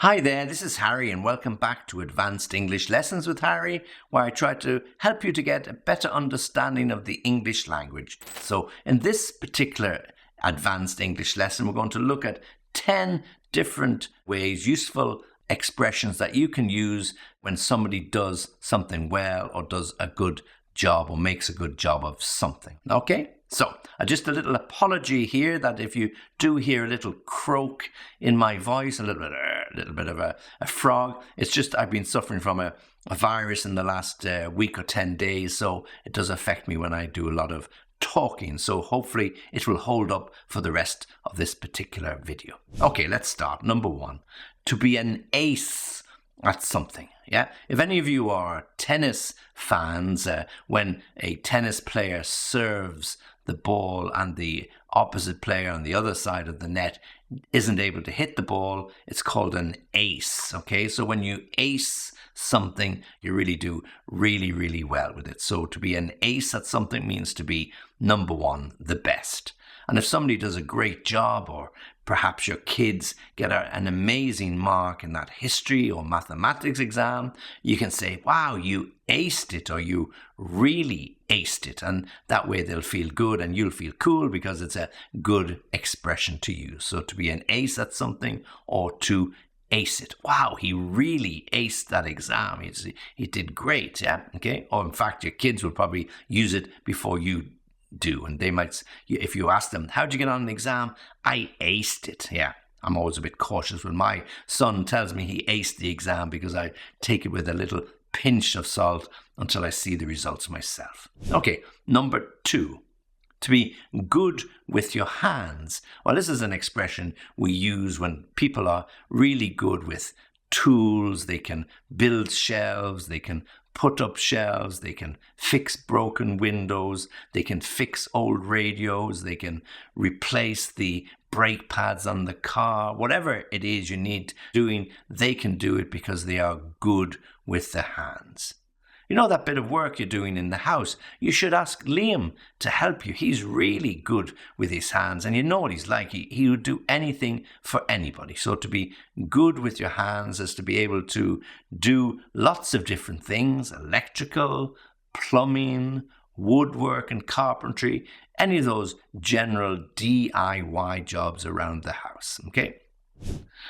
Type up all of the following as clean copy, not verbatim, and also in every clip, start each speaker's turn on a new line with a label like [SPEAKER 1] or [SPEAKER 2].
[SPEAKER 1] Hi there, this is Harry and welcome back to Advanced English Lessons with Harry, where I try to help you to get a better understanding of the English language. So in this particular Advanced English lesson, we're going to look at 10 different ways, useful expressions that you can use when somebody does something well or does a good job or makes a good job of something. Okay? So, just a little apology here that if you do hear a little croak in my voice, a little bit of a frog, it's just I've been suffering from a virus in the last week or 10 days, so it does affect me when I do a lot of talking. So hopefully it will hold up for the rest of this particular video. Okay, let's start. Number 1, to be an ace at something. Yeah, if any of you are tennis fans, when a tennis player serves the ball and the opposite player on the other side of the net isn't able to hit the ball, it's called an ace. Okay, so when you ace something, you really do really well with it. So to be an ace at something means to be number 1, the best. And if somebody does a great job, or perhaps your kids get an amazing mark in that history or mathematics exam, you can say, wow, you aced it, or you really aced it. And that way they'll feel good and you'll feel cool because it's a good expression to use. So to be an ace at something, or to ace it. Wow, he really aced that exam. He did great, yeah, okay? Or in fact, your kids will probably use it before you do, and they might, if you ask them, how'd you get on the exam? I aced it. Yeah, I'm always a bit cautious when my son tells me he aced the exam, because I take it with a little pinch of salt until I see the results myself. Okay, number 2, to be good with your hands. Well, this is an expression we use when people are really good with tools. They can build shelves, they can put up shelves, they can fix broken windows, they can fix old radios, they can replace the brake pads on the car. Whatever it is you need doing, they can do it because they are good with their hands. You know, that bit of work you're doing in the house, you should ask Liam to help you. He's really good with his hands, and you know what he's like. He would do anything for anybody. So to be good with your hands is to be able to do lots of different things: electrical, plumbing, woodwork and carpentry, any of those general DIY jobs around the house. Okay?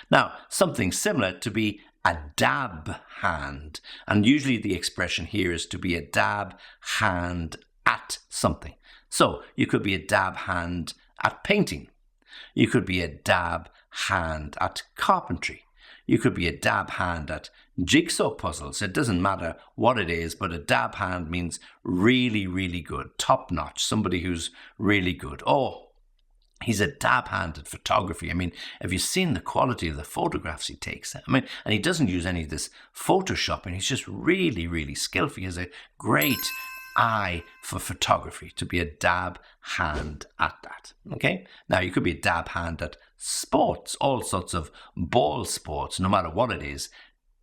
[SPEAKER 1] Now, something similar, to be a dab hand. And usually the expression here is to be a dab hand at something. So you could be a dab hand at painting. You could be a dab hand at carpentry. You could be a dab hand at jigsaw puzzles. It doesn't matter what it is, but a dab hand means really good, top notch, somebody who's really good. Oh, he's a dab hand at photography. I mean, have you seen the quality of the photographs he takes? I mean, and he doesn't use any of this photoshopping. He's just really skillful. He has a great eye for photography, to be a dab hand at that. Okay? Now, you could be a dab hand at sports, all sorts of ball sports, no matter what it is.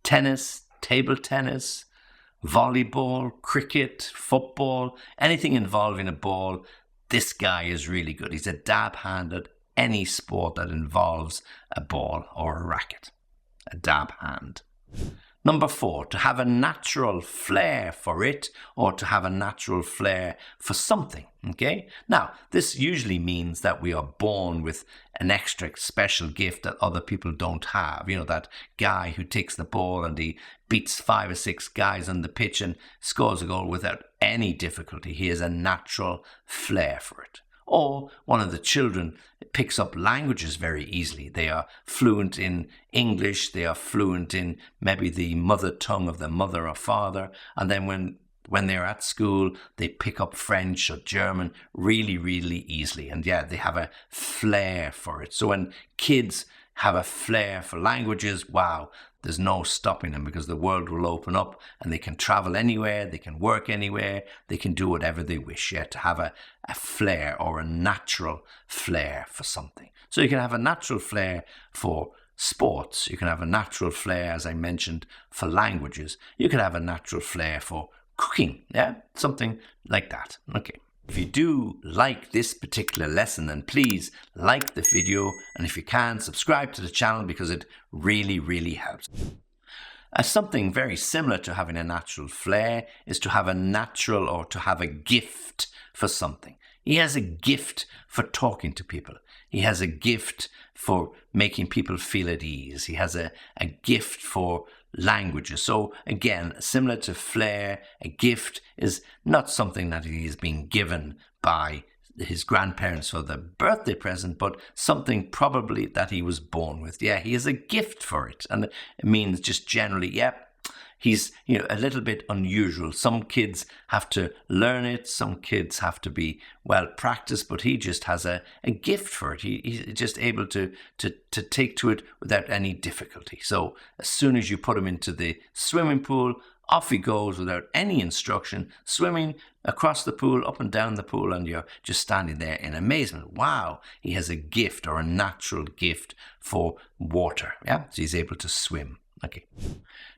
[SPEAKER 1] Tennis, table tennis, volleyball, cricket, football, anything involving a ball. This guy is really good. He's a dab hand at any sport that involves a ball or a racket. A dab hand. Number 4, to have a natural flair for it, or to have a natural flair for something. Okay? Now, this usually means that we are born with an extra special gift that other people don't have. You know, that guy who takes the ball and he beats 5 or 6 guys on the pitch and scores a goal without any difficulty. He has a natural flair for it. Or one of the children picks up languages very easily. They are fluent in English, they are fluent in maybe the mother tongue of their mother or father, and then when they're at school, they pick up French or German really easily. And yeah, they have a flair for it. So when kids have a flair for languages, wow, there's no stopping them, because the world will open up and they can travel anywhere, they can work anywhere, they can do whatever they wish. Yeah, to have a flair, or a natural flair for something. So you can have a natural flair for sports. You can have a natural flair, as I mentioned, for languages. You can have a natural flair for cooking. Yeah, something like that. Okay. If you do like this particular lesson, then please like the video, and if you can, subscribe to the channel because it really helps. Something very similar to having a natural flair is to have a natural or to have a gift for something. He has a gift for talking to people. He has a gift for making people feel at ease. He has a gift for languages. So again, similar to Flair, a gift is not something that he is being given by his grandparents for the birthday present, but something probably that he was born with. Yeah, he has a gift for it. And it means just generally, he's a little bit unusual. Some kids have to learn it. Some kids have to be well practiced, but he just has a gift for it. He's just able to take to it without any difficulty. So as soon as you put him into the swimming pool, off he goes without any instruction, swimming across the pool, up and down the pool, and you're just standing there in amazement. Wow, he has a gift or a natural gift for water. Yeah, so he's able to swim. Okay.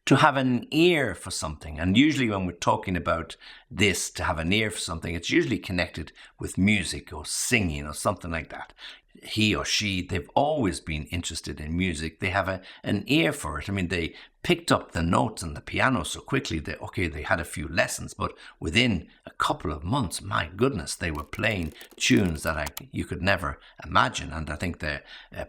[SPEAKER 1] To have an ear for something, and usually when we're talking about this, to have an ear for something, it's usually connected with music or singing or something like that. He or she, they've always been interested in music. They have an ear for it. I mean, they picked up the notes on the piano so quickly that, they had a few lessons, but within a couple of months, my goodness, they were playing tunes that you could never imagine. And I think the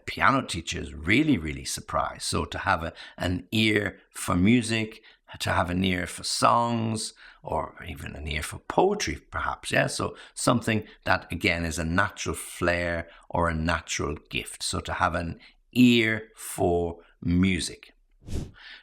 [SPEAKER 1] piano teacher is really surprised. So to have an ear for music, to have an ear for songs, or even an ear for poetry, perhaps. Yeah, so something that, again, is a natural flair or a natural gift. So to have an ear for music.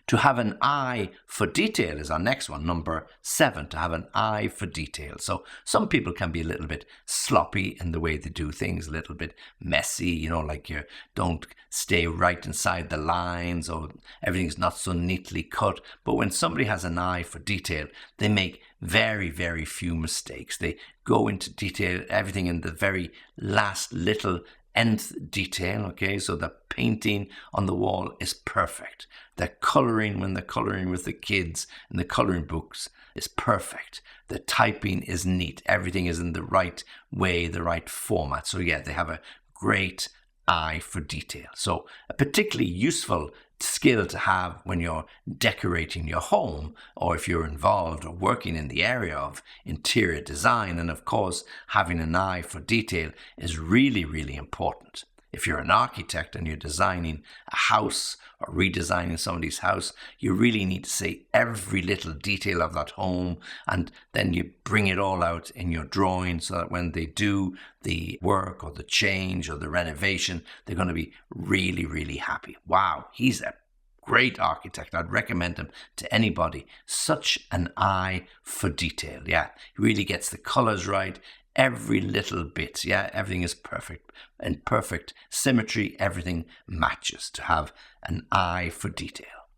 [SPEAKER 1] To have an eye for detail is our next one, number 7, to have an eye for detail. So some people can be a little bit sloppy in the way they do things, a little bit messy, like you don't stay right inside the lines, or everything's not so neatly cut. But when somebody has an eye for detail, they make very few mistakes. They go into detail, everything in the very last little nth detail. Okay, so the painting on the wall is perfect. The coloring, when they're coloring with the kids in the coloring books, is perfect. The typing is neat. Everything is in the right way, the right format. So yeah, they have a great eye for detail. So a particularly useful skill to have when you're decorating your home, or if you're involved or working in the area of interior design. And of course, having an eye for detail is really important. If you're an architect and you're designing a house or redesigning somebody's house, you really need to see every little detail of that home, and then you bring it all out in your drawing so that when they do the work or the change or the renovation, they're going to be really happy. Wow, he's a great architect. I'd recommend him to anybody. Such an eye for detail. Yeah, he really gets the colors right. Every little bit, everything is perfect. In perfect symmetry, everything matches. To have an eye for detail.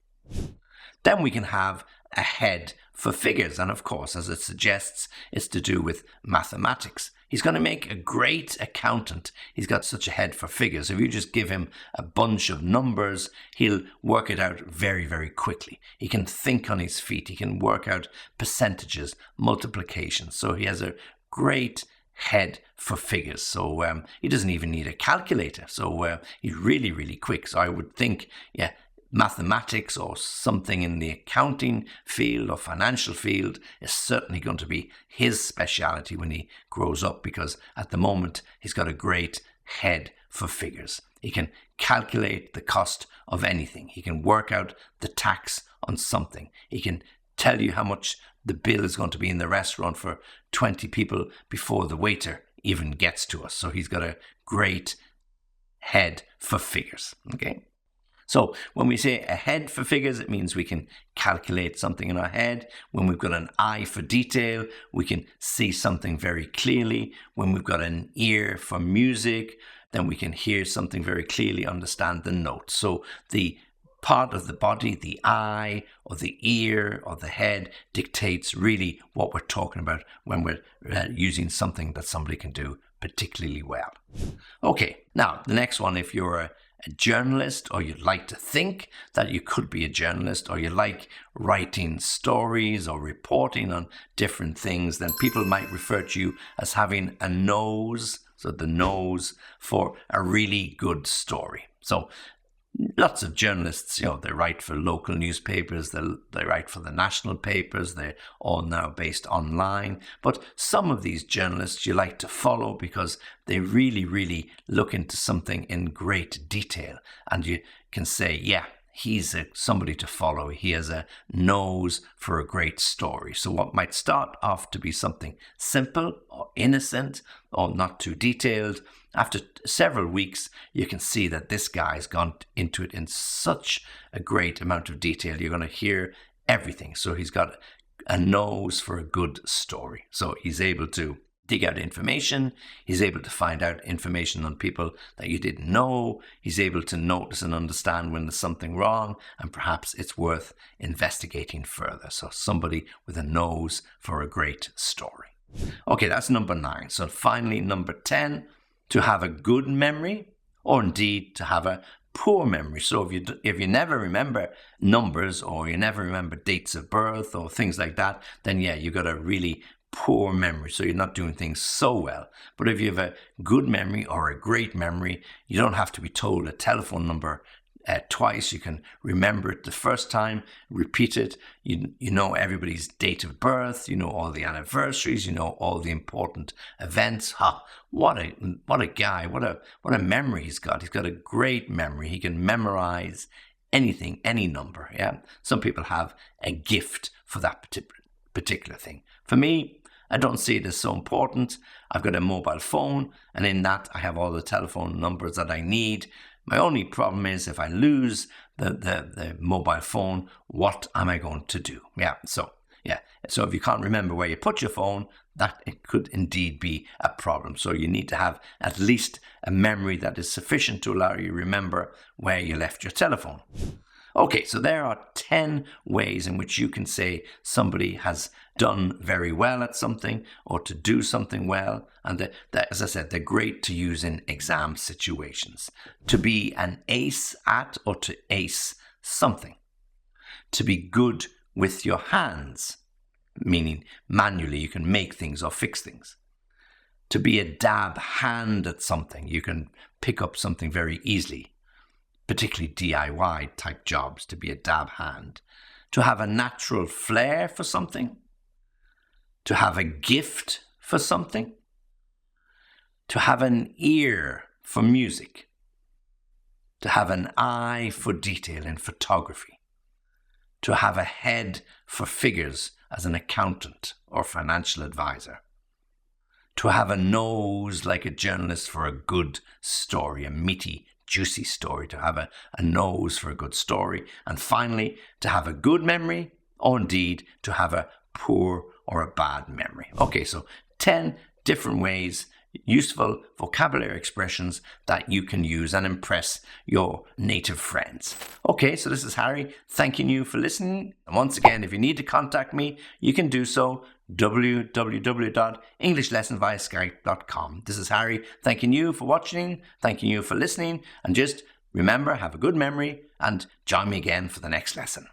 [SPEAKER 1] Then we can have a head for figures, and of course, as it suggests, it's to do with mathematics. He's going to make a great accountant. He's got such a head for figures. If you just give him a bunch of numbers, he'll work it out very quickly. He can think on his feet. He can work out percentages, multiplications. So he has a great head for figures. So he doesn't even need a calculator. So he's really quick. So I would think, mathematics or something in the accounting field or financial field is certainly going to be his speciality when he grows up, because at the moment he's got a great head for figures. He can calculate the cost of anything. He can work out the tax on something. He can tell you how much the bill is going to be in the restaurant for 20 people before the waiter even gets to us. So he's got a great head for figures. Okay. So when we say a head for figures, it means we can calculate something in our head. When we've got an eye for detail, we can see something very clearly. When we've got an ear for music, then we can hear something very clearly, understand the notes. So the part of the body, the eye or the ear or the head, dictates really what we're talking about when we're using something that somebody can do particularly well. Okay, now the next one, if you're a journalist, or you'd like to think that you could be a journalist, or you like writing stories or reporting on different things, then people might refer to you as having a nose, so the nose for a really good story. So lots of journalists, they write for local newspapers, they write for the national papers, they're all now based online. But some of these journalists you like to follow because they really, really look into something in great detail. And you can say, yeah, he's somebody to follow. He has a nose for a great story. So what might start off to be something simple or innocent or not too detailed, after several weeks, you can see that this guy's gone into it in such a great amount of detail. You're going to hear everything. So he's got a nose for a good story. So he's able to dig out information. He's able to find out information on people that you didn't know. He's able to notice and understand when there's something wrong, and perhaps it's worth investigating further. So somebody with a nose for a great story. Okay, that's number 9. So finally, number 10, to have a good memory, or indeed to have a poor memory. So if you never remember numbers, or you never remember dates of birth or things like that, then yeah, you've got a really poor memory. So you're not doing things so well. But if you have a good memory or a great memory, you don't have to be told a telephone number twice. You can remember it the first time, repeat it. You know everybody's date of birth. You know all the anniversaries. You know all the important events. What a guy! What a memory he's got. He's got a great memory. He can memorize anything, any number. Yeah. Some people have a gift for that particular thing. For me, I don't see it as so important. I've got a mobile phone, and in that I have all the telephone numbers that I need. My only problem is if I lose the mobile phone, what am I going to do? So if you can't remember where you put your phone, that it could indeed be a problem. So you need to have at least a memory that is sufficient to allow you to remember where you left your telephone. Okay, so there are 10 ways in which you can say somebody has done very well at something or to do something well. And as I said, they're great to use in exam situations. To be an ace at or to ace something. To be good with your hands, meaning manually you can make things or fix things. To be a dab hand at something, you can pick up something very easily. Particularly DIY type jobs, to be a dab hand. To have a natural flair for something. To have a gift for something. To have an ear for music. To have an eye for detail in photography. To have a head for figures as an accountant or financial advisor. To have a nose like a journalist for a good story, a meaty, juicy story, to have a nose for a good story. And finally, to have a good memory, or indeed to have a poor or a bad memory. Okay, so 10 different ways, useful vocabulary expressions that you can use and impress your native friends. Okay, so this is Harry thanking you for listening. And once again, if you need to contact me, you can do so www.englishlessonviaskype.com. This is Harry thanking you for watching, thanking you for listening, and just remember, have a good memory and join me again for the next lesson.